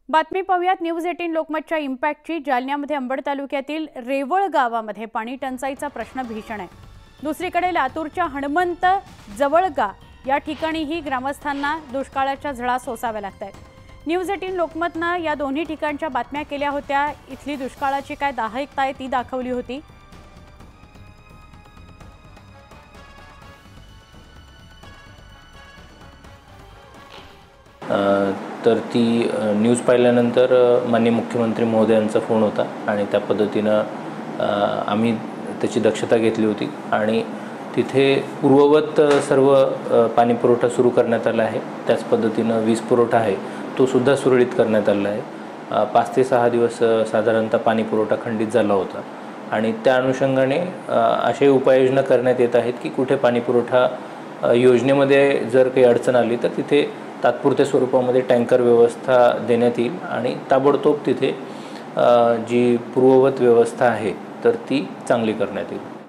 बातमी पाहूयात न्यूज 18 लोकमतच्या इम्पॅक्टची। जालन्यामध्ये अंबड तालुक्यातील रेवळ गावामध्ये पाणी टंचाईचा प्रश्न भीषण आहे। दुसरीकडे लातूरच्या हणमंत जवळगा या ठिकाणीही ग्रामस्थांना दुष्काळाच्या झळा सोसाव्या लागतात। न्यूज 18 लोकमतने या दोन्ही ठिकाणच्या बातम्या केल्या होत्या। इथली दुष्काळाची काय दाहकता आहे ती दाखवली होती। तर ती न्यूज पाहिल्यानंतर माननीय मुख्यमंत्री महोदयांचा फोन होता आणि त्या पद्धतीनं आम्ही त्याची दक्षता घेतली होती आणि तिथे पूर्ववत सर्व पाणी पुरवठा सुरू करण्यात आला आहे। त्याच पद्धतीनं वीज पुरवठा आहे तो सुद्धा सुरळीत करण्यात आला आहे। 5 ते 6 दिवस साधारणतः पाणी पुरवठा खंडित झाला होता आणि त्या अनुषंगाने असे उपाययोजना करण्यात येत आहेत की कुठे पाणी पुरवठा योजनेमध्ये जर काही अडचण आली तर तिथे तात्पुरत्या स्वरूपामध्ये टँकर व्यवस्था देण्यात येईल आणि ताबडतोब तिथे जी पूर्ववत व्यवस्था आहे तर ती चांगली करण्यात येईल।